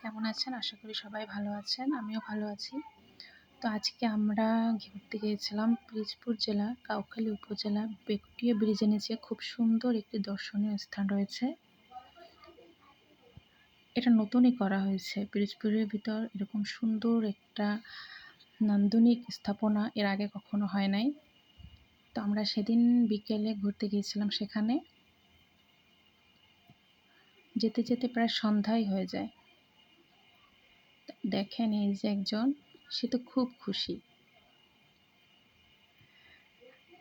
কেমন আছেন? আশা করি সবাই ভালো আছেন। আমিও ভালো আছি। তো আজকে আমরা ঘুরতে গিয়েছিলাম পিরোজপুর জেলা কাউখালী উপজেলা বেকুটিয়া ব্রিজের নিচে খুব সুন্দর একটি দর্শনীয় স্থান রয়েছে। এটা নতুনই করা হয়েছে। পিরোজপুরের ভিতর এরকম সুন্দর একটা নান্দনিক স্থাপনা এর আগে কখনো হয় নাই। তো আমরা সেদিন বিকেলে ঘুরতে গিয়েছিলাম সেখানে। যেতে যেতে প্রায় সন্ধ্যাই হয়ে যায়। দেখেন এই যে একজন, সে তো খুব খুশি।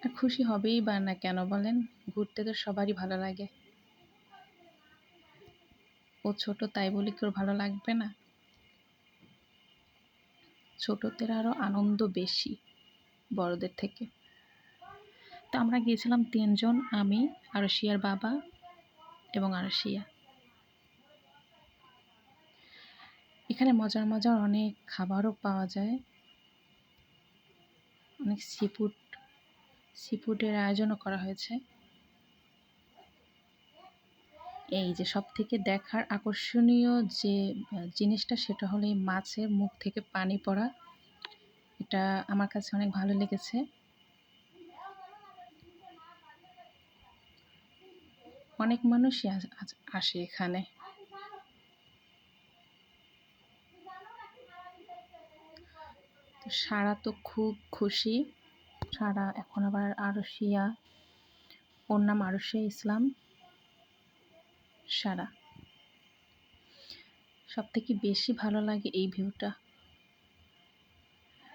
আর খুশি হবেই বা না কেন বলেন? ঘুরতে তো সবারই ভালো লাগে। ও ছোট তাই বলে কি ওর ভালো লাগবে না? ছোটদের আরো আনন্দ বেশি বড়দের থেকে। তো আমরা গিয়েছিলাম ৩ জন, আমি, আরশিয়ার বাবা এবং আরশিয়া। এখানে মজার মজার অনেক খাবারও পাওয়া যায়। অনেক সিফুডের আয়োজনও করা হয়েছে। এই যে সবথেকে দেখার আকর্ষণীয় যে জিনিসটা সেটা হলো এই মাছের মুখ থেকে পানি পড়া। এটা আমার কাছে অনেক ভালো লেগেছে। অনেক মানুষই আসে এখানে। তো সারা তো খুব খুশি। সারা এখন আবার আরশিয়া, ওর নাম আরশিয়া ইসলাম। সারা সবথেকে বেশি ভালো লাগে এই ভিউটা।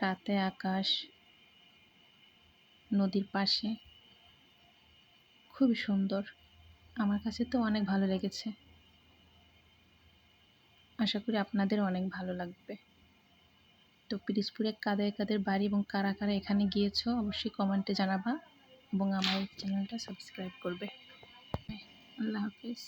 রাতে আকাশ, নদীর পাশে, খুবই সুন্দর। আমার কাছে তো অনেক ভালো লেগেছে। আশা করি আপনাদেরও অনেক ভালো লাগবে। তো পিরোজপুরে কাদের কাদের বাড়ি এবং কারা কারা এখানে গিয়েছো অবশ্যই কমেন্টে জানাবা এবং আমার চ্যানেলটা সাবস্ক্রাইব করবে। আল্লাহ হাফিজ।